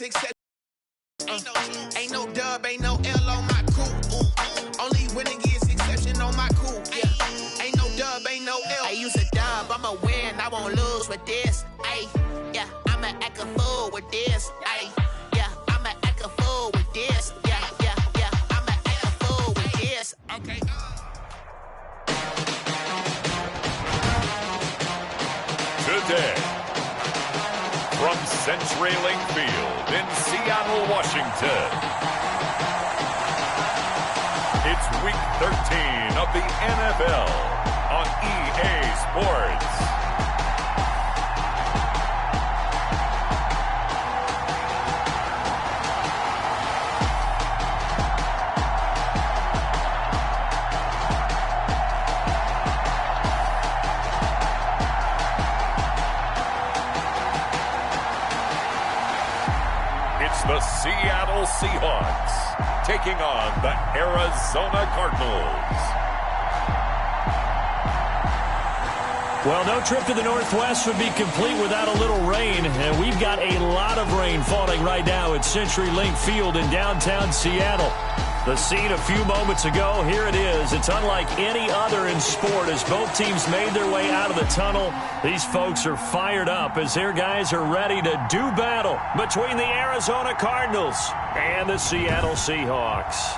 exception. Ain't no dub, ain't no L on my cool. Only winning is exception on my cool. Yeah. Ain't no dub, ain't no L. I use a dub, I'ma win, I won't lose with this. Ay, yeah, I'ma act a fool with this. Ay, yeah, I'ma act a fool with this. Yeah, yeah, yeah, I'ma act a fool with this. Okay. Today, from CenturyLink Field in Seattle, Washington, it's Week 13 of the NFL on EA Sports. The Seattle Seahawks taking on the Arizona Cardinals. Well, no trip to the Northwest would be complete without a little rain, and we've got a lot of rain falling right now at CenturyLink Field in downtown Seattle. The scene a few moments ago, here it is. It's unlike any other in sport as both teams made their way out of the tunnel. These folks are fired up as their guys are ready to do battle between the Arizona Cardinals and the Seattle Seahawks.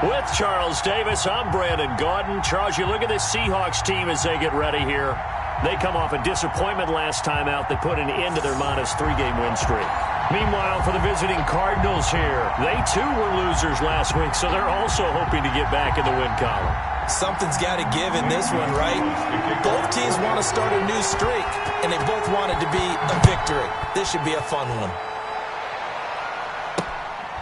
With Charles Davis, I'm Brandon Gaudin. Charles, you look at this Seahawks team as they get ready here. They come off a disappointment last time out that put an end to their -3-game win streak. Meanwhile, for the visiting Cardinals here, they too were losers last week, so they're also hoping to get back in the win column. Something's got to give in this one, right? Both teams want to start a new streak, and they both want it to be a victory. This should be a fun one.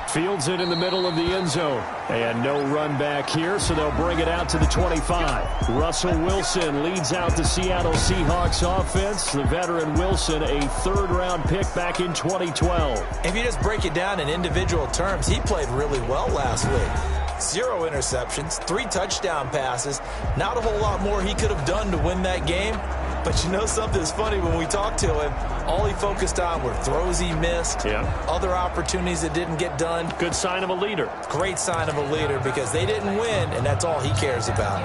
Fields it in the middle of the end zone. And no run back here, so they'll bring it out to the 25. Russell Wilson leads out the Seattle Seahawks offense. The veteran Wilson, a third-round pick back in 2012. If you just break it down in individual terms, he played really well last week. 0 interceptions, 3 touchdown passes. Not a whole lot more he could have done to win that game. But you know something's funny, when we talked to him, all he focused on were throws he missed, other opportunities that didn't get done. Good sign of a leader. Great sign of a leader because they didn't win, and that's all he cares about.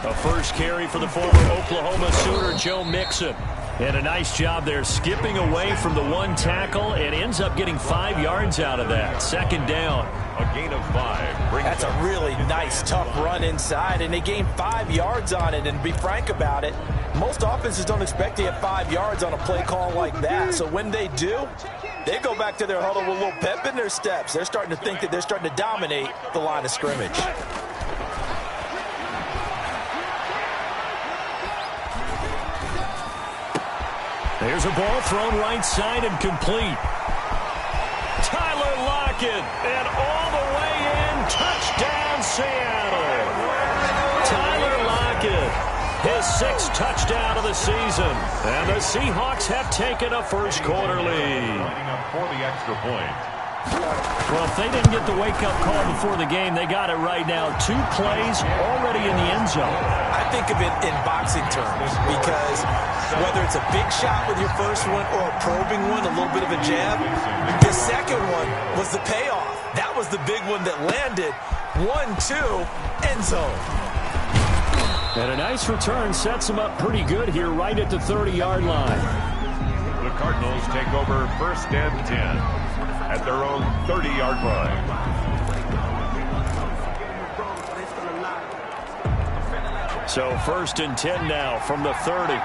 A first carry for the former Oklahoma Sooner, Joe Mixon. And a nice job there skipping away from the one tackle and ends up getting 5 yards out of that. Second down. A gain of 5. That's a really nice, tough run inside, and they gained 5 yards on it. And to be frank about it, most offenses don't expect to get 5 yards on a play call like that. So when they do, they go back to their huddle with a little pep in their steps. They're starting to think that they're starting to dominate the line of scrimmage. There's a ball thrown right side and complete. Tyler Lockett, and all the way in, touchdown Seattle. Tyler Lockett, his 6th touchdown of the season. And the Seahawks have taken a first quarter lead. Lining up for the extra point. Well, if they didn't get the wake-up call before the game, they got it right now. 2 plays already in the end zone. I think of it in boxing terms because whether it's a big shot with your first one or a probing one, a little bit of a jab, the second one was the payoff. That was the big one that landed. 1-2, end zone. And a nice return sets them up pretty good here right at the 30-yard line. The Cardinals take over 1st and 10. At their own 30-yard line. So 1st and 10 now from the 30.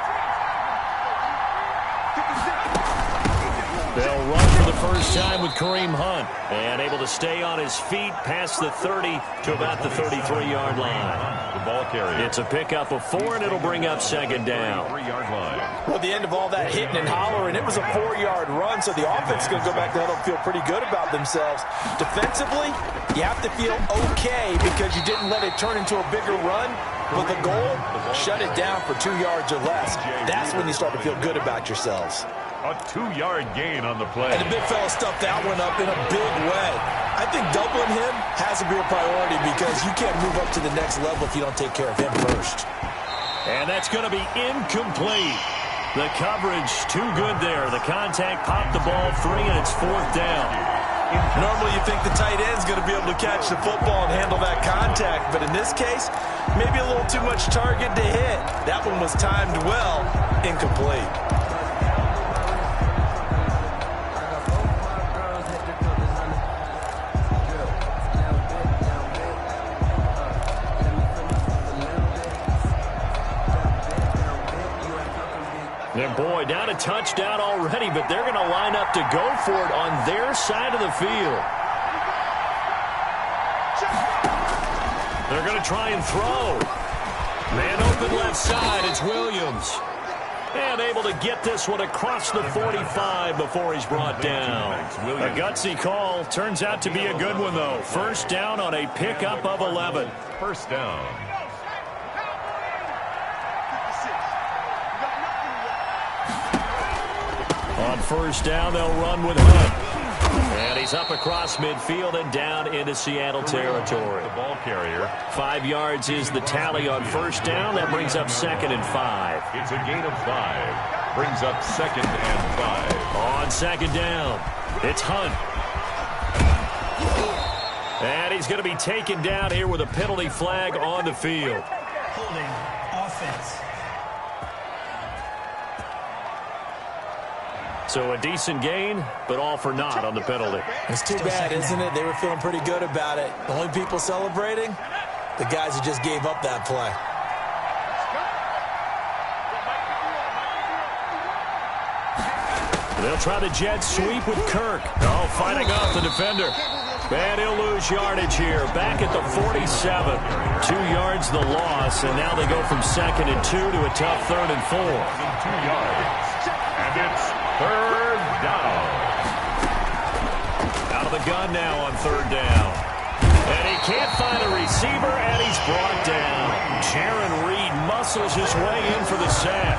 They'll run for the first time with Kareem Hunt. And able to stay on his feet past the 30 to about the 33-yard line. The ball carrier. It's a pickup of 4, and it'll bring up 2nd down. 3-yard line. Well, the end of all that hitting and hollering, it was a 4-yard run, so the offense is going to go back to huddle and feel pretty good about themselves. Defensively, you have to feel okay because you didn't let it turn into a bigger run. But the goal, shut it down for 2 yards or less. That's when you start to feel good about yourselves. A 2-yard gain on the play. And the big fella stuffed that one up in a big way. I think doubling him has to be a priority because you can't move up to the next level if you don't take care of him first. And that's going to be incomplete. The coverage too good there. The contact popped the ball free, and it's 4th down. Normally you think the tight end's going to be able to catch the football and handle that contact, but in this case, maybe a little too much target to hit. That one was timed well, incomplete. And boy, down a touchdown already, but they're going to line up to go for it on their side of the field. They're going to try and throw. Man open left side, it's Williams. And able to get this one across the 45 before he's brought down. A gutsy call. Turns out to be a good one, though. First down on a pickup of 11. First down. On first down, they'll run with Hock. And he's up across midfield and down into Seattle territory. The ball carrier. 5 yards is the tally on first down. That brings up 2nd and 5. It's a gain of 5. Brings up 2nd and 5. On 2nd down, it's Hunt. And he's going to be taken down here with a penalty flag on the field. Holding offense. So a decent gain, but all for naught on the penalty. It's too bad, isn't it? They were feeling pretty good about it. The only people celebrating, the guys who just gave up that play. They'll try the jet sweep with Kirk. Oh, fighting off the defender. And he'll lose yardage here. Back at the 47. 2 yards the loss, and now they go from 2nd and 2 to a tough 3rd and 4. 2 yards. And it's 3rd down. Out of the gun now on 3rd down. And he can't find a receiver, and he's brought down. Jaron Reed muscles his way in for the sack.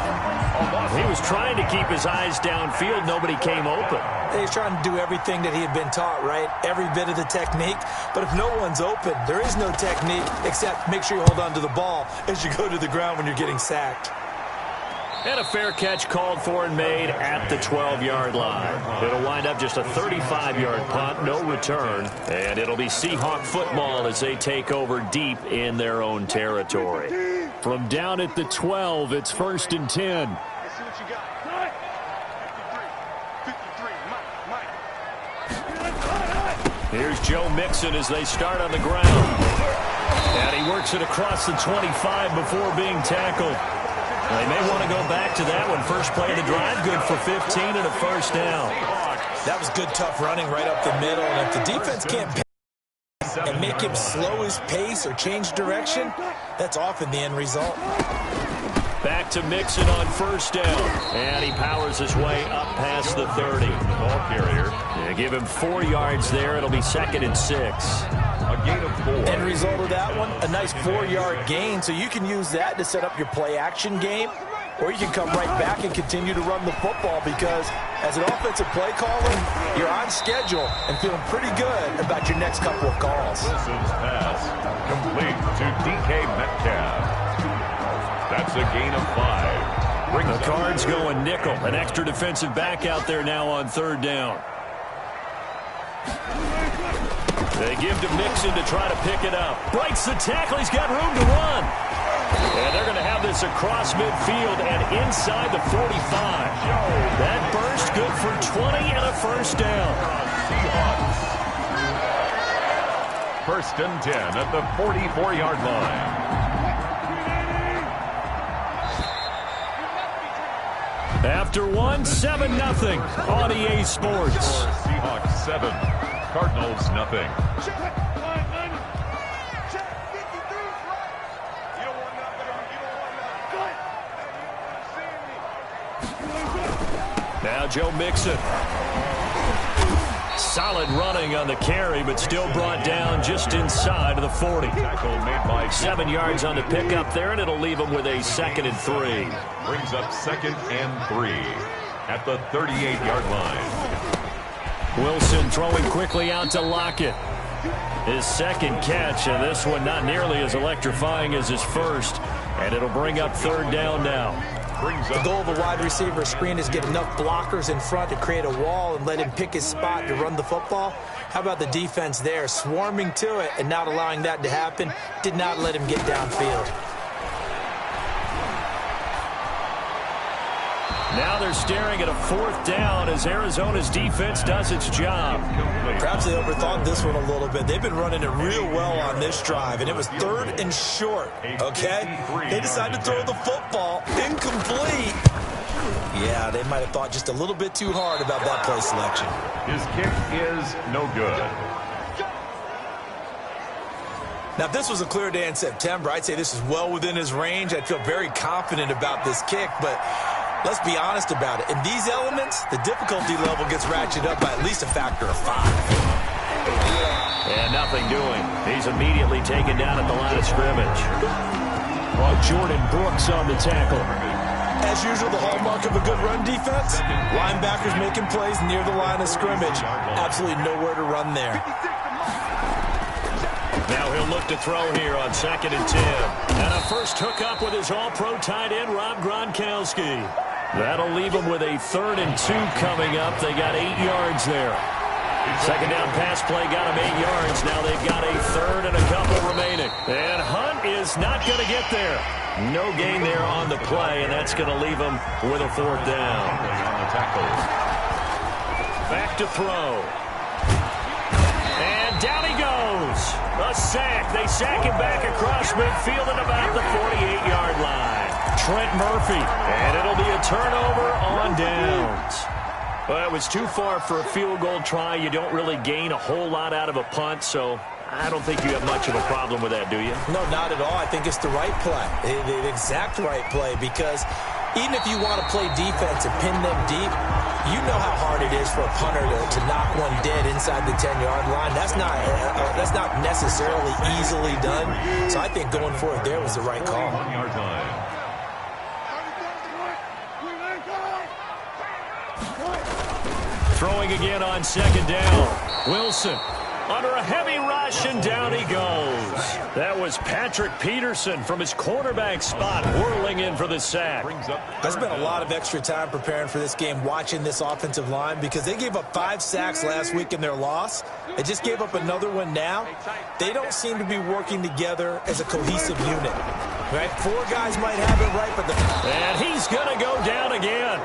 He was trying to keep his eyes downfield. Nobody came open. He's trying to do everything that he had been taught, right? Every bit of the technique. But if no one's open, there is no technique except make sure you hold on to the ball as you go to the ground when you're getting sacked. And a fair catch called for and made at the 12-yard line. It'll wind up just a 35-yard punt, no return. And it'll be Seahawk football as they take over deep in their own territory. From down at the 12, it's 1st and 10. Here's Joe Mixon as they start on the ground. And he works it across the 25 before being tackled. They may want to go back to that one. First play of the drive, good for 15 and a 1st down. That was good, tough running right up the middle. And if the defense can't and make him slow his pace or change direction, that's often the end result. Back to Mixon on 1st down. And he powers his way up past the 30. Ball carrier. Give him 4 yards there. It'll be 2nd and 6. A gain of 4. End result of that one, a nice 4-yard gain. So you can use that to set up your play-action game, or you can come right back and continue to run the football because as an offensive play caller, you're on schedule and feeling pretty good about your next couple of calls. Wilson's pass complete to DK Metcalf. That's a gain of 5. The Cards going nickel. An extra defensive back out there now on 3rd down. They give to Mixon to try to pick it up. Breaks the tackle. He's got room to run. And they're going to have this across midfield and inside the 45. That burst good for 20 and a 1st down. Seahawks. 1st and 10 at the 44-yard line. After one, 7-0 on EA Sports. Seahawks 7, Cardinals nothing. Now Joe Mixon. Solid running on the carry, but still brought down just inside of the 40. 7 yards on the pickup there, and it'll leave him with a 2nd and 3. Brings up 2nd and 3 at the 38-yard line. Wilson throwing quickly out to Lockett. His 2nd catch, and this one not nearly as electrifying as his first. And it'll bring up 3rd down now. The goal of a wide receiver screen is get enough blockers in front to create a wall and let him pick his spot to run the football. How about the defense there, swarming to it and not allowing that to happen? Did not let him get downfield. Now they're staring at a 4th down as Arizona's defense does its job. Perhaps they overthought this one a little bit. They've been running it real well on this drive, and it was 3rd and short, okay? They decided to throw the football incomplete. Yeah, they might have thought just a little bit too hard about that play selection. His kick is no good. Now, if this was a clear day in September, I'd say this is well within his range. I'd feel very confident about this kick, but let's be honest about it. In these elements, the difficulty level gets ratcheted up by at least a factor of 5. And nothing doing. He's immediately taken down at the line of scrimmage. Jordan Brooks on the tackle. As usual, the hallmark of a good run defense, linebackers making plays near the line of scrimmage. Absolutely nowhere to run there. Now he'll look to throw here on 2nd and 10. And a first hookup with his all-pro tight end, Rob Gronkowski. That'll leave him with a 3rd and 2 coming up. They got 8 yards there. 2nd down pass play got him 8 yards. Now they've got a 3rd and a couple remaining. And Hunt is not going to get there. No gain there on the play, and that's going to leave him with a 4th down. Back to throw. And down he goes. A sack. They sack him back across midfield at about the 48-yard line. Trent Murphy. And it'll be a turnover on downs. Well, it was too far for a field goal try. You don't really gain a whole lot out of a punt, so I don't think you have much of a problem with that, do you? No, not at all. I think it's the right play, the exact right play, because even if you want to play defense and pin them deep, you know how hard it is for a punter to knock one dead inside the 10-yard line. That's not necessarily easily done. So I think going for it there was the right call. 1-yard line. Throwing again on 2nd down. Wilson under a heavy rush, and down he goes. That was Patrick Peterson from his quarterback spot, whirling in for the sack. I spent a lot of extra time preparing for this game, watching this offensive line, because they gave up 5 sacks last week in their loss. They just gave up another one now. They don't seem to be working together as a cohesive unit. Right? 4 guys might have it right, but and he's going to go down again.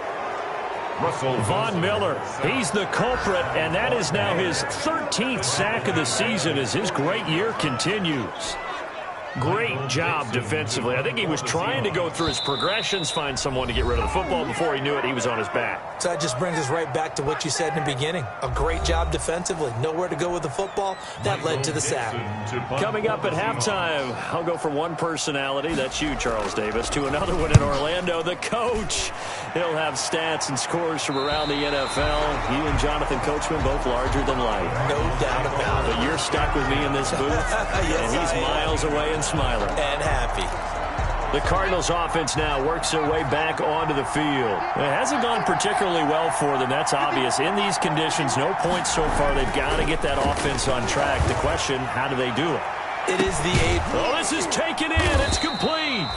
Von Miller, he's the culprit, and that is now his 13th sack of the season as his great year continues. Great job defensively. I think he was trying to go through his progressions, find someone to get rid of the football. Before he knew it, he was on his back. So that just brings us right back to what you said in the beginning. A great job defensively. Nowhere to go with the football. That led to the sack. Coming up at halftime, I'll go from one personality, that's you, Charles Davis, to another one in Orlando, the coach. He'll have stats and scores from around the NFL. You and Jonathan Coachman both larger than life. No doubt about it. But you're stuck with me in this booth, yes, and he's miles away and smiling. And happy. The Cardinals offense now works their way back onto the field. It hasn't gone particularly well for them, that's obvious. In these conditions, no points so far. They've got to get that offense on track. The question, how do they do it? It is the 8th. Oh, this is taken in. It's complete.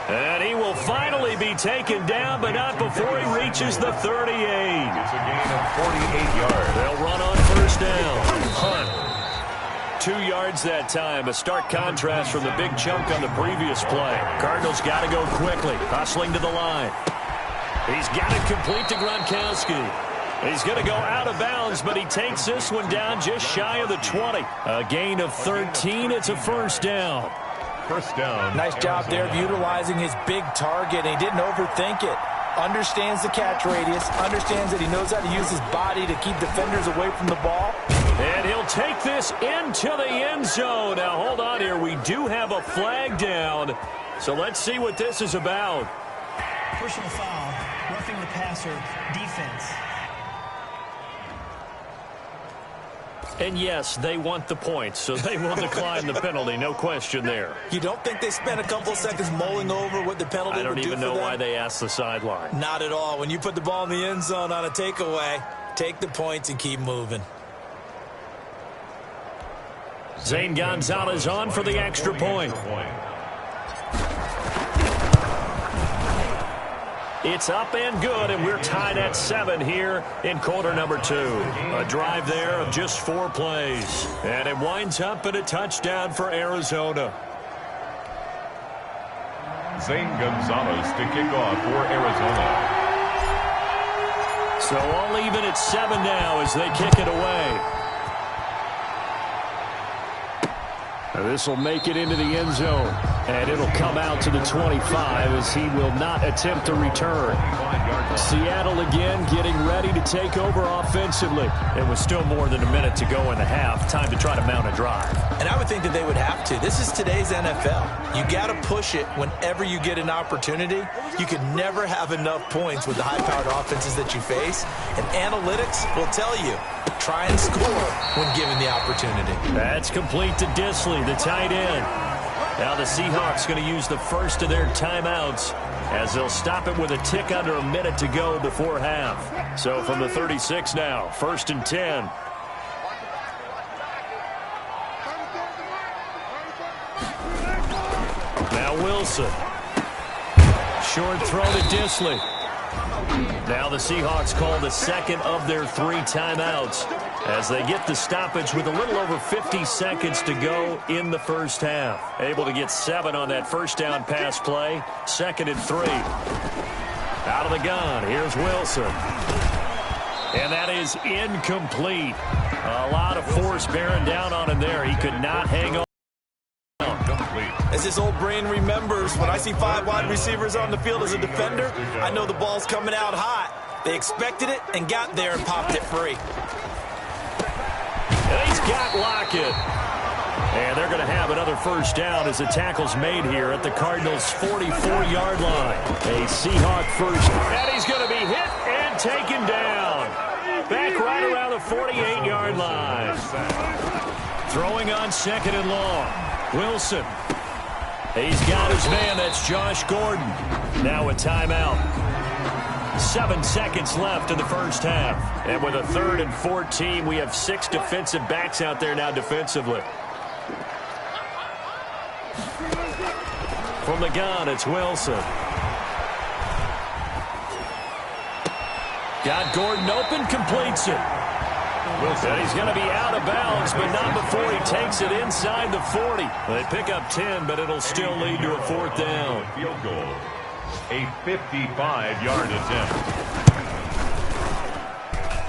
And he will finally be taken down, but not before he reaches the 38. It's a gain of 48 yards. They'll run on 1st down. Hunt. 2 yards that time. A stark contrast from the big chunk on the previous play. Cardinals got to go quickly. Hustling to the line. He's got it complete to Gronkowski. He's going to go out of bounds, but he takes this one down just shy of the 20. A gain of 13. It's a 1st down. 1st down. Nice job there of utilizing his big target. He didn't overthink it. Understands the catch radius. Understands that he knows how to use his body to keep defenders away from the ball. And he'll take this into the end zone. Now, hold on here. We do have a flag down. So let's see what this is about. Personal foul, roughing the passer, defense. And yes, they want the points, so they will decline the penalty. No question there. You don't think they spent a couple of seconds mulling over what the penalty would do for them? I don't even know why they asked the sideline. Not at all. When you put the ball in the end zone on a takeaway, take the points and keep moving. Zane Gonzalez on for the extra point. It's up and good, and we're tied at 7 here in quarter number 2. A drive there of just 4 plays. And it winds up in a touchdown for Arizona. Zane Gonzalez to kick off for Arizona. So all even at 7 now as they kick it away. This will make it into the end zone, and it'll come out to the 25 as he will not attempt to return. Seattle again getting ready to take over offensively. It was still more than a minute to go in the half. Time to try to mount a drive. And I would think that they would have to. This is today's NFL. You got to push it whenever you get an opportunity. You can never have enough points with the high-powered offenses that you face. And analytics will tell you, try and score when given the opportunity. That's complete to Disley, the tight end. Now the Seahawks going to use the first of their timeouts as they'll stop it with a tick under a minute to go before half. So from the 36 now, 1st and 10. Now Wilson. Short throw to Disley. Now the Seahawks call the second of their 3 timeouts as they get the stoppage with a little over 50 seconds to go in the first half. Able to get 7 on that first down pass play. 2nd and 3. Out of the gun, here's Wilson. And that is incomplete. A lot of force bearing down on him there. He could not hang on. As this old brain remembers, when I see 5 wide receivers on the field as a defender, I know the ball's coming out hot. They expected it and got there and popped it free. And he's got Lockett. And they're going to have another first down as the tackle's made here at the Cardinals' 44-yard line. A Seahawk first. And he's going to be hit and taken down. Back right around the 48-yard line. Throwing on 2nd and long. Wilson. He's got his man. That's Josh Gordon. Now a timeout. 7 seconds left in the first half. And with a 3rd and 14, we have 6 defensive backs out there now defensively. From the gun, it's Wilson. Got Gordon open, completes it. And he's going to be out of bounds, but not before he takes it inside the 40. They pick up 10, but it'll still lead to a 4th down. Field goal. A 55-yard attempt.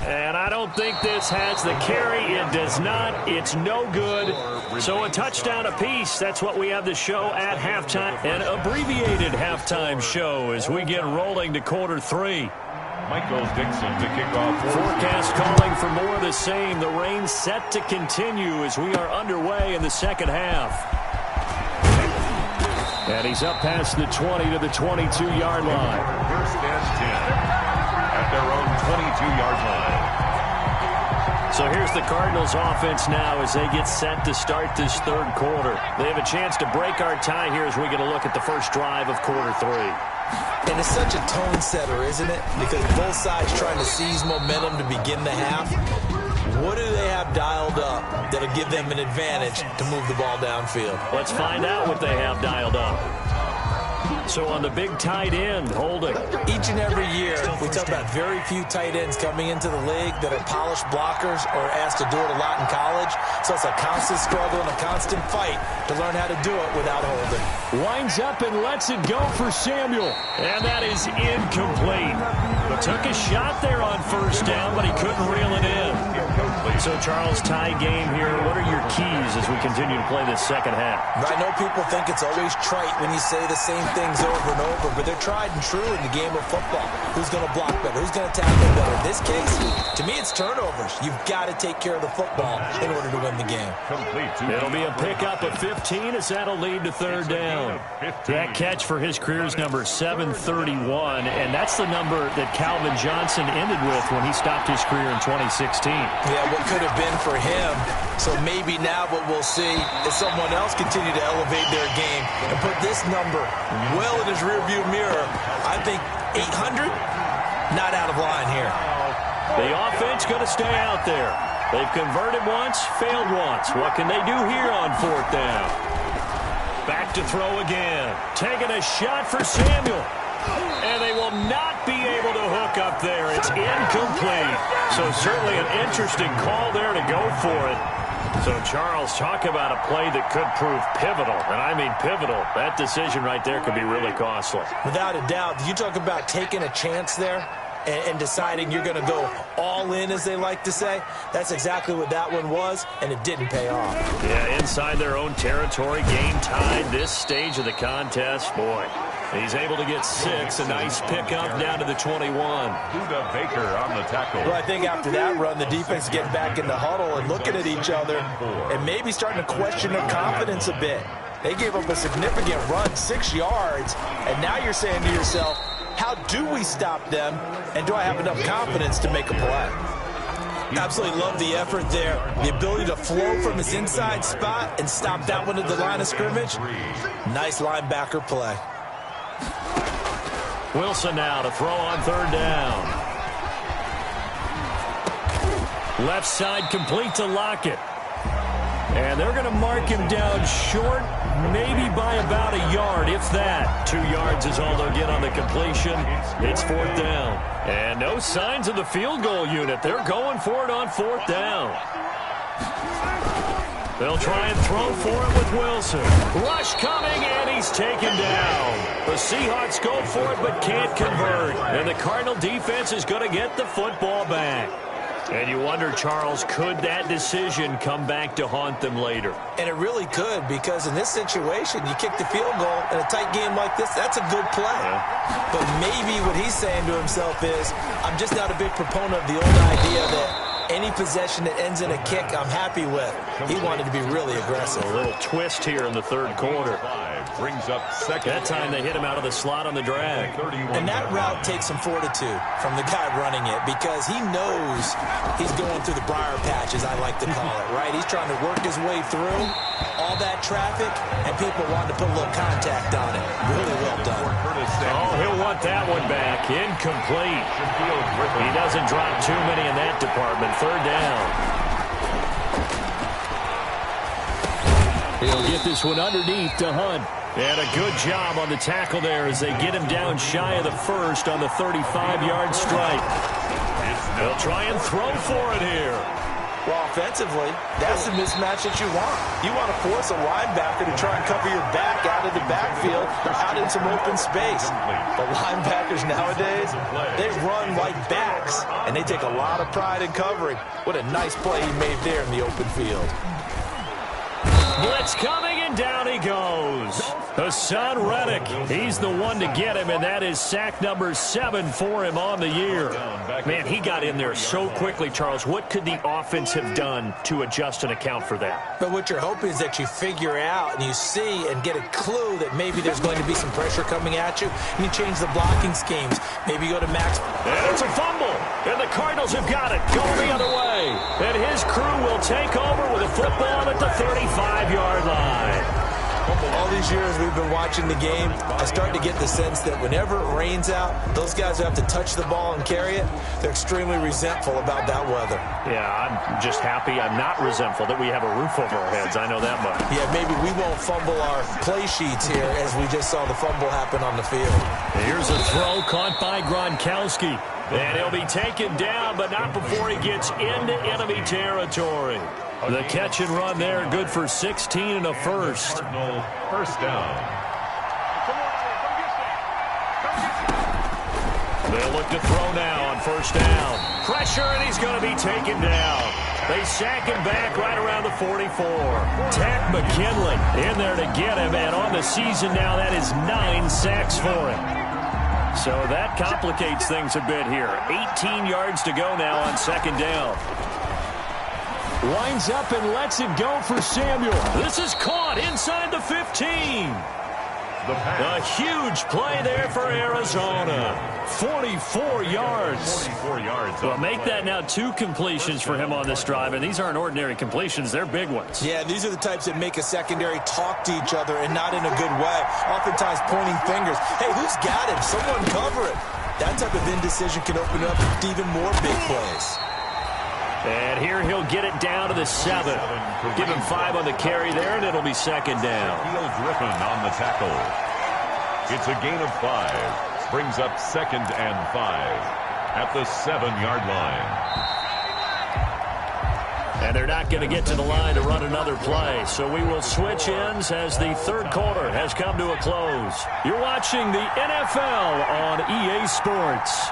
And I don't think this has the carry. It does not. It's no good. So a touchdown apiece. That's what we have the show at halftime. An abbreviated halftime show as we get rolling to quarter 3. Michael Dixon to kick off. Forecast calling for more of the same. The rain set to continue as we are underway in the second half. And he's up past the 20 to the 22-yard line. 1st and 10 at their own 22-yard line. So here's the Cardinals offense now as they get set to start this 3rd quarter. They have a chance to break our tie here as we get a look at the first drive of quarter 3. And it's such a tone setter, isn't it? Because both sides trying to seize momentum to begin the half. What do they have dialed up that'll give them an advantage to move the ball downfield? Let's find out what they have dialed up. So on the big tight end, holding. Each and every year, we talk about very few tight ends coming into the league that are polished blockers or asked to do it a lot in college. So it's a constant struggle and a constant fight to learn how to do it without holding. Winds up and lets it go for Samuel. And that is incomplete. Took a shot there on 1st down, but he couldn't reel it in. So, Charles, tie game here. What are your keys as we continue to play this second half? I know people think it's always trite when you say the same things over and over, but they're tried and true in the game of football. Who's going to block better? Who's going to tackle better? In this case, to me, it's turnovers. You've got to take care of the football in order to win the game. It'll be a pickup of 15 as that'll lead to 3rd down. That catch for his career's number 731, and that's the number that Calvin Johnson ended with when he stopped his career in 2016. Yeah, what could have been for him. So maybe now what we'll see is someone else continue to elevate their game and put this number well in his rearview mirror. I think 800, not out of line here. The offense going to stay out there. They've converted once, failed once. What can they do here on 4th down? Back to throw again. Taking a shot for Samuel. And they will not be able to hook up there. It's incomplete. So certainly an interesting call there to go for it. So, Charles, talk about a play that could prove pivotal. And I mean pivotal. That decision right there could be really costly. Without a doubt. You talk about taking a chance there and deciding you're going to go all in, as they like to say. That's exactly what that one was, and it didn't pay off. Yeah, inside their own territory, game tied this stage of the contest. Boy, he's able to get 6. A nice pickup down to the 21. Buda Baker on the tackle. Well, I think after that run, the defense is getting back in the huddle and looking at each other and maybe starting to question their confidence a bit. They gave up a significant run, 6 yards, and now you're saying to yourself, how do we stop them, and do I have enough confidence to make a play? Absolutely love the effort there. The ability to flow from his inside spot and stop that one at the line of scrimmage. Nice linebacker play. Wilson now to throw on 3rd down. Left side complete to Lockett. And they're going to mark him down short, maybe by about a yard, if that. 2 yards is all they'll get on the completion. It's 4th down. And no signs of the field goal unit. They're going for it on 4th down. They'll try and throw for it with Wilson. Rush coming, and he's taken down. The Seahawks go for it, but can't convert. And the Cardinal defense is going to get the football back. And you wonder, Charles, could that decision come back to haunt them later? And it really could, because in this situation, you kick the field goal in a tight game like this, that's a good play. Yeah. But maybe what he's saying to himself is, I'm just not a big proponent of the old idea that any possession that ends in a kick, I'm happy with. He wanted to be really aggressive. A little twist here in the 3rd quarter. Brings up 2nd. That time they hit him out of the slot on the drag. And that route takes some fortitude from the guy running it, because he knows he's going through the briar patch, as I like to call it, right? He's trying to work his way through all that traffic, and people want to put a little contact on it. Really well done. Oh, he'll want that one back. Incomplete. He doesn't drop too many in that department. 3rd down. He'll get this one underneath to Hunt. And a good job on the tackle there as they get him down shy of the 1st on the 35-yard strike. They'll try and throw for it here. Well, offensively, that's the mismatch that you want. You want to force a linebacker to try and cover your back out of the backfield, out in some open space. The linebackers nowadays, they run like backs, and they take a lot of pride in covering. What a nice play he made there in the open field. Blitz coming, and down he goes. Hassan Reddick, he's the one to get him, and that is sack number 7 for him on the year. Man, he got in there so quickly, Charles. What could the offense have done to adjust and account for that? But what you're hoping is that you figure out and you see and get a clue that maybe there's going to be some pressure coming at you, and you change the blocking schemes. Maybe you go to max. And it's a fumble, and the Cardinals have got it. Going the other way. And his crew will take over with a football at the 35-yard line. All these years we've been watching the game, I start to get the sense that whenever it rains out, those guys who have to touch the ball and carry it, they're extremely resentful about that weather. Yeah, I'm just happy I'm not resentful that we have a roof over our heads. I know that much. Yeah, maybe we won't fumble our play sheets here as we just saw the fumble happen on the field. Here's a throw caught by Gronkowski. And he'll be taken down, but not before he gets into enemy territory. The catch and run there, good for 16 and a first. 1st down. They'll look to throw now on 1st down. Pressure, and he's going to be taken down. They sack him back right around the 44. Takk McKinley in there to get him, and on the season now, that is 9 sacks for him. So that complicates things a bit here. 18 yards to go now on 2nd down. Winds up and lets it go for Samuel. This is caught inside the 15. The pass. A huge play there for Arizona. 44 yards. 44 yards. Well, make that now 2 completions for him on this drive, and these aren't ordinary completions. They're big ones. Yeah, these are the types that make a secondary talk to each other and not in a good way. Oftentimes pointing fingers. Hey, who's got him? Someone cover it. That type of indecision can open up even more big plays. And here he'll get it down to the 7. Give him 5 on the carry there, and it'll be second down. Griffin on the tackle. It's a gain of 5. Brings up 2nd and 5 at the 7-yard line. And they're not going to get to the line to run another play. So we will switch ends as the third quarter has come to a close. You're watching the NFL on EA Sports.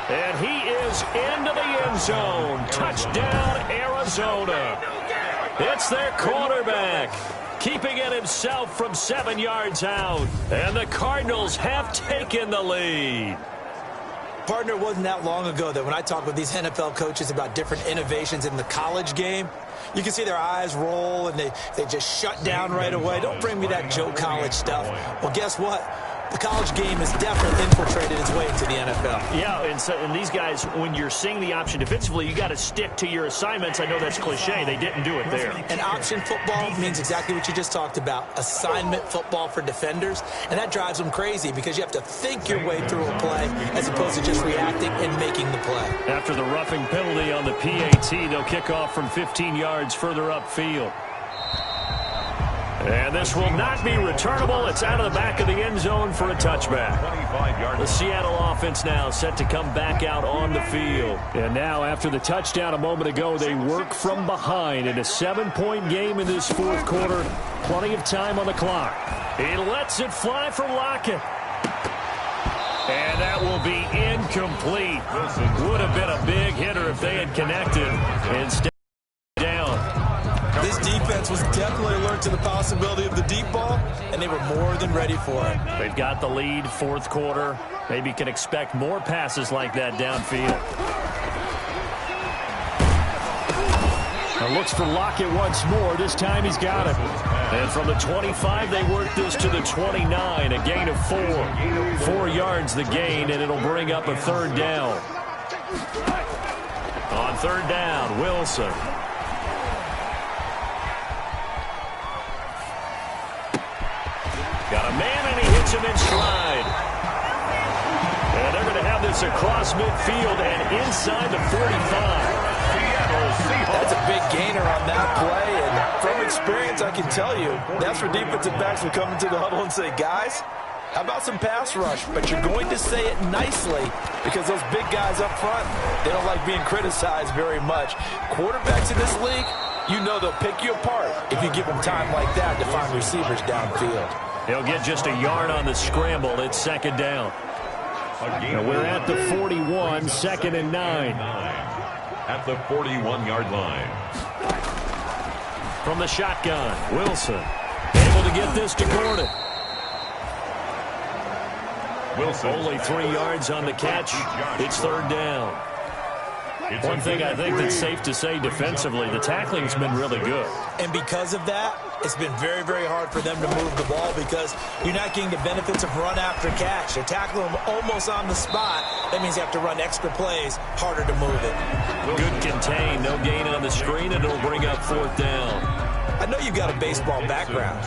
And he is into the end zone. Touchdown, Arizona. It's their quarterback, keeping it himself from 7 yards out. And the Cardinals have taken the lead. Partner, it wasn't that long ago that when I talk with these NFL coaches about different innovations in the college game, you can see their eyes roll and they just shut down right away. Don't bring me that Joe College stuff. Well, guess what? The college game has definitely infiltrated its way into the NFL. Yeah, and these guys, when you're seeing the option defensively, you got to stick to your assignments. I know that's cliche. They didn't do it there. And option football means exactly what you just talked about, assignment football for defenders. And that drives them crazy because you have to think your way through a play as opposed to just reacting and making the play. After the roughing penalty on the PAT, they'll kick off from 15 yards further upfield. And this will not be returnable. It's out of the back of the end zone for a touchback. The Seattle offense now set to come back out on the field. And now after the touchdown a moment ago, they work from behind in a 7-point game in this fourth quarter. Plenty of time on the clock. He lets it fly for Lockett. And that will be incomplete. Would have been a big hitter if they had connected. Instead, down. This defense was definitely alert to the possibility of the deep ball, and they were more than ready for it. They've got the lead, fourth quarter. Maybe can expect more passes like that downfield. Now looks for Lockett once more. This time he's got it. And from the 25, they work this to the 29. A gain of 4. 4 yards the gain, and it'll bring up a third down. On third down, Wilson. Got a man, and he hits him in stride. And they're going to have this across midfield and inside the 45. That's a big gainer on that play, and from experience, I can tell you, that's where defensive backs will come into the huddle and say, guys, how about some pass rush? But you're going to say it nicely because those big guys up front, they don't like being criticized very much. Quarterbacks in this league, you know they'll pick you apart if you give them time like that to find receivers downfield. He'll get just a yard on the scramble. It's second down. And we're at the 41, 2nd and 9. At the 41-yard line. From the shotgun, Wilson able to get this to Gordon. Wilson. Only 3 yards on the catch. It's third down. One thing I think that's safe to say defensively, the tackling's been really good. And because of that, it's been very, very hard for them to move the ball because you're not getting the benefits of run after catch. They tackle them almost on the spot. That means you have to run extra plays, harder to move it. Good contain, no gain on the screen, and it'll bring up fourth down. I know you've got a baseball background,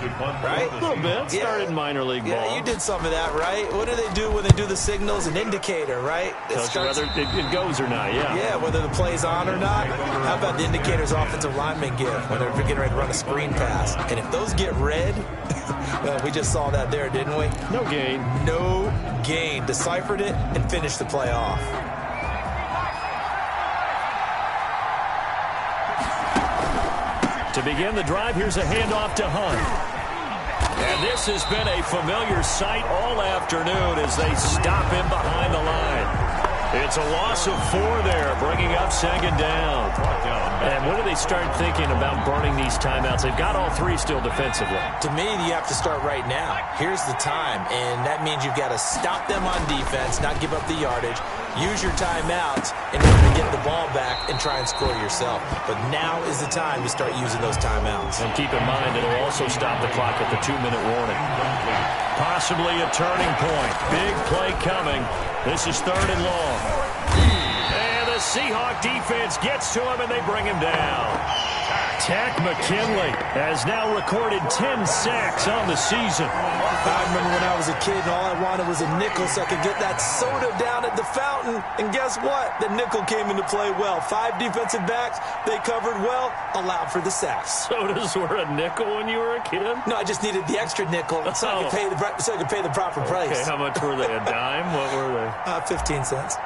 right? A little bit. Started minor league ball. Yeah, you did some of that, right? What do they do when they do the signals? An indicator, right? Tells you whether it goes or not, yeah. Yeah, whether the play's on or not. How about the indicators offensive linemen give when they're getting ready to run a screen pass? And if those get red, well, we just saw that there, didn't we? No gain. No gain. Deciphered it and finished the play off. To begin the drive, here's a handoff to Hunt. And this has been a familiar sight all afternoon as they stop him behind the line. It's a loss of 4 there, bringing up second down. And when do they start thinking about burning these timeouts? They've got all 3 still defensively. To me, you have to start right now. Here's the time, and that means you've got to stop them on defense, not give up the yardage. use your timeouts in order to get the ball back and try and score yourself. But now is the time to start using those timeouts. And keep in mind, it'll also stop the clock at the 2-minute warning. Possibly a turning point. Big play coming. This is 3rd and long. And the Seahawk defense gets to him, and they bring him down. Tack McKinley has now recorded 10 sacks on the season. I remember when I was a kid and all I wanted was a nickel so I could get that soda down at the fountain. And guess what? The nickel came into play well. 5 defensive backs, they covered well, allowed for the sacks. Sodas were a nickel when you were a kid? No, I just needed the extra nickel so I could pay the proper price. Okay, how much were they? A dime? What were they? 15 cents.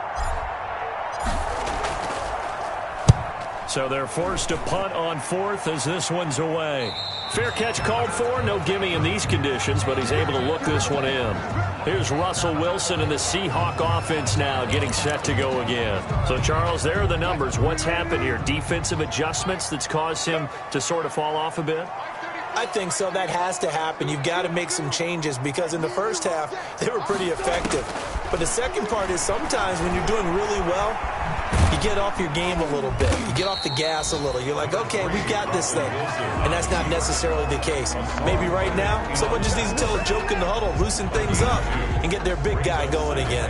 So they're forced to punt on 4th as this one's away. Fair catch called for. No gimme in these conditions, but he's able to look this one in. Here's Russell Wilson and the Seahawk offense now getting set to go again. So, Charles, there are the numbers. What's happened here? Defensive adjustments that's caused him to sort of fall off a bit? I think so. That has to happen. You've got to make some changes because in the first half, they were pretty effective. But the second part is sometimes when you're doing really well, you get off your game a little bit. You get off the gas a little. You're like, okay, we've got this thing. And that's not necessarily the case. Maybe right now, someone just needs to tell a joke in the huddle, loosen things up, and get their big guy going again.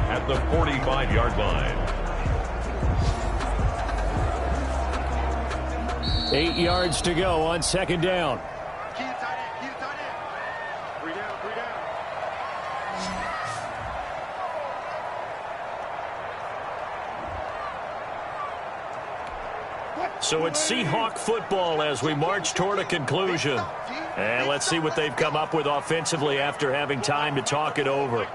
At the 45-yard line. 8 yards to go on 2nd down. So it's Seahawk football as we march toward a conclusion. And let's see what they've come up with offensively after having time to talk it over.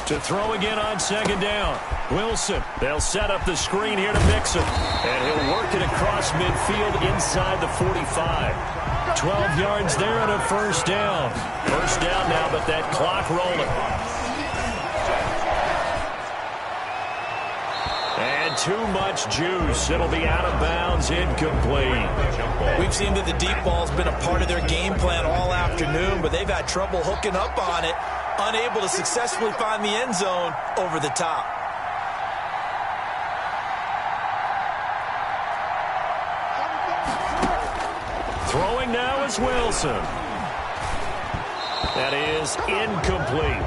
To throw again on 2nd down. Wilson, they'll set up the screen here to Mixon. And he'll work it across midfield inside the 45. 12 yards there and a 1st down. 1st down now, but that clock rolling. And too much juice. It'll be out of bounds, incomplete. We've seen that the deep ball's been a part of their game plan all afternoon, but they've had trouble hooking up on it, unable to successfully find the end zone over the top. Throwing now is Wilson. That is incomplete.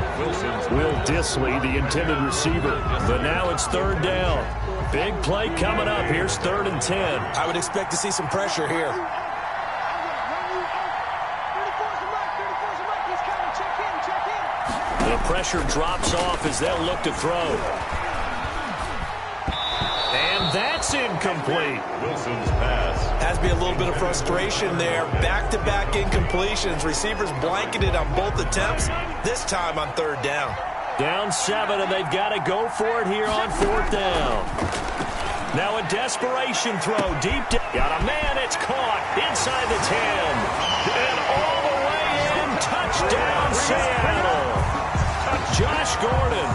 Will Dissly, the intended receiver. But now it's 3rd down. Big play coming up. Here's 3rd and 10. I would expect to see some pressure here. The pressure drops off as they'll look to throw. And that's incomplete. Wilson's pass. Has to be a little bit of frustration there. Back-to-back incompletions. Receivers blanketed on both attempts, this time on 3rd down. Down 7, and they've got to go for it here on 4th down. Now a desperation throw deep down. Got a man, it's caught inside the 10. And all the way in, touchdown Seattle. Josh Gordon,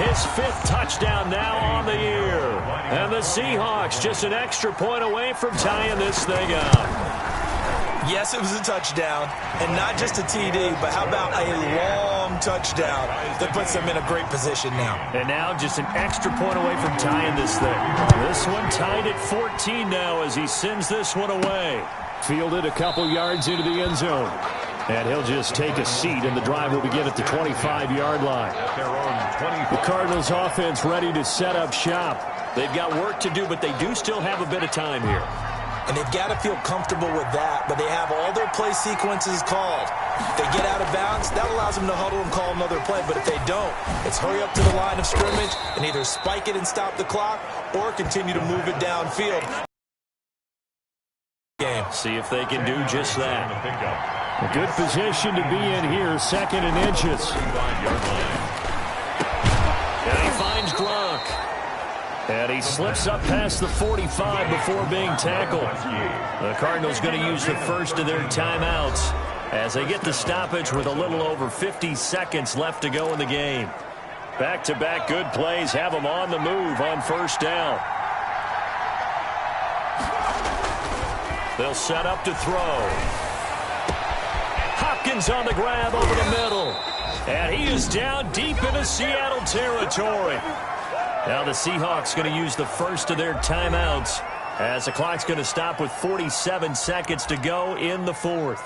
his 5th touchdown now on the year. And the Seahawks just an extra point away from tying this thing up. Yes, it was a touchdown, and not just a TD, but how about a long touchdown that puts them in a great position now. And now just an extra point away from tying this thing. This one tied at 14 now as he sends this one away. Fielded a couple yards into the end zone. And he'll just take a seat, and the drive will begin at the 25-yard line. The Cardinals offense ready to set up shop. They've got work to do, but they do still have a bit of time here. And they've got to feel comfortable with that, but they have all their play sequences called. If they get out of bounds, that allows them to huddle and call another play, but if they don't, it's hurry up to the line of scrimmage and either spike it and stop the clock or continue to move it downfield. See if they can do just that. A good position to be in here, 2nd and inches. And he finds Gronk. And he slips up past the 45 before being tackled. The Cardinals going to use the first of their timeouts as they get the stoppage with a little over 50 seconds left to go in the game. Back-to-back good plays have them on the move on 1st down. They'll set up to throw. Hopkins on the grab over the middle. And he is down deep into Seattle territory. Now the Seahawks going to use the first of their timeouts as the clock's going to stop with 47 seconds to go in the fourth.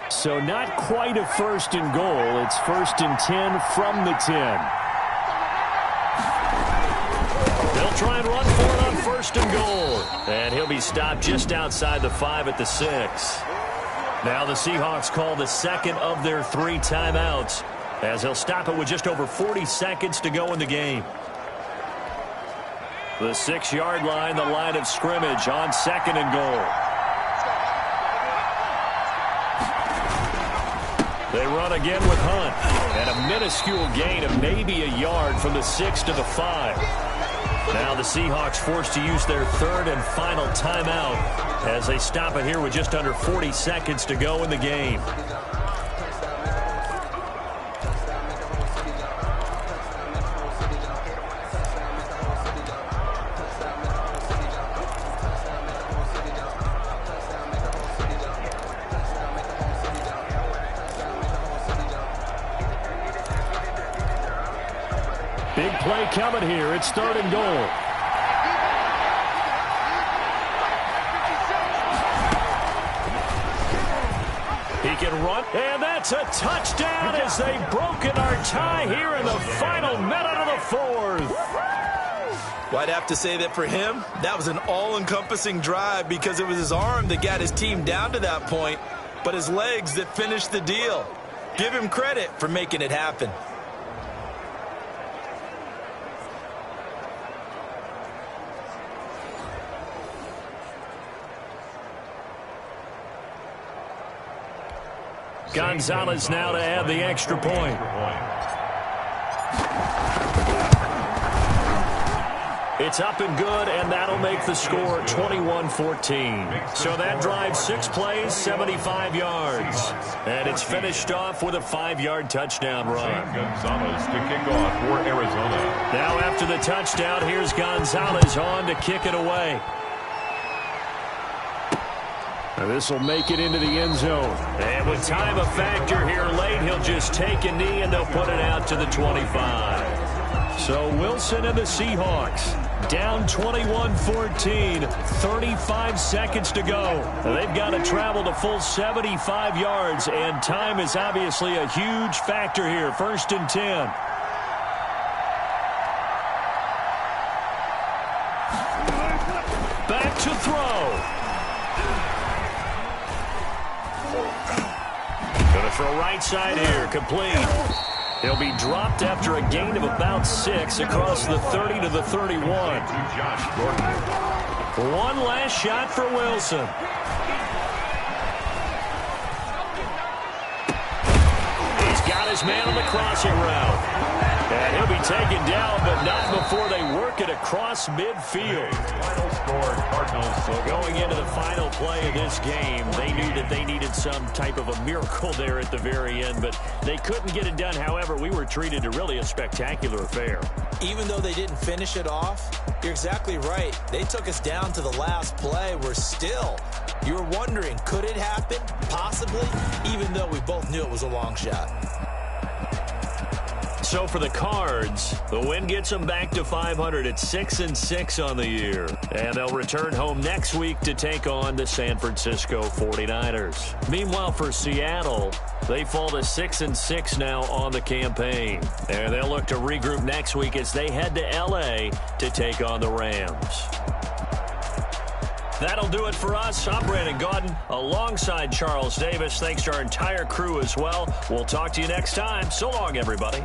So not quite a first and goal. It's first and 10 from the 10. They'll try and run for it on first and goal. And he'll be stopped just outside the 5 at the 6. Now the Seahawks call the second of their 3 timeouts as they'll stop it with just over 40 seconds to go in the game. The 6-yard line, the line of scrimmage on second and goal. They run again with Hunt. And a minuscule gain of maybe a yard from the 6 to the 5. Now the Seahawks forced to use their third and final timeout as they stop it here with just under 40 seconds to go in the game. Big play coming here. It's third and goal. He can run, and that's a touchdown as they've broken our tie here in the final minute of the fourth. Well, I'd have to say that for him, that was an all-encompassing drive because it was his arm that got his team down to that point, but his legs that finished the deal. Give him credit for making it happen. Gonzalez now to add the extra point. It's up and good, and that'll make the score 21-14. So that drives 6 plays, 75 yards. And it's finished off with a 5-yard touchdown run. Gonzalez to kick off for Arizona. Now after the touchdown, here's Gonzalez on to kick it away. Now this will make it into the end zone. And with time a factor here late, he'll just take a knee and they'll put it out to the 25. So Wilson and the Seahawks down 21-14, 35 seconds to go. They've got to travel the full 75 yards, and time is obviously a huge factor here. First and 10. Back to throw. Going to throw right side here, complete. He'll be dropped after a gain of about 6 across the 30 to the 31. Josh Gordon. One last shot for Wilson. He's got his man on the crossing route. And he'll be taken down, but not before they work it across midfield. Final score, Cardinals. So going into the final play of this game, they knew that they needed some type of a miracle there at the very end, but they couldn't get it done. However, we were treated to really a spectacular affair. Even though they didn't finish it off, you're exactly right. They took us down to the last play. We're still, you were wondering, could it happen? Possibly, even though we both knew it was a long shot. So for the Cards, the win gets them back to 500 at 6-6 on the year. And they'll return home next week to take on the San Francisco 49ers. Meanwhile, for Seattle, they fall to 6-6 now on the campaign. And they'll look to regroup next week as they head to L.A. to take on the Rams. That'll do it for us. I'm Brandon Gaudin alongside Charles Davis. Thanks to our entire crew as well. We'll talk to you next time. So long, everybody.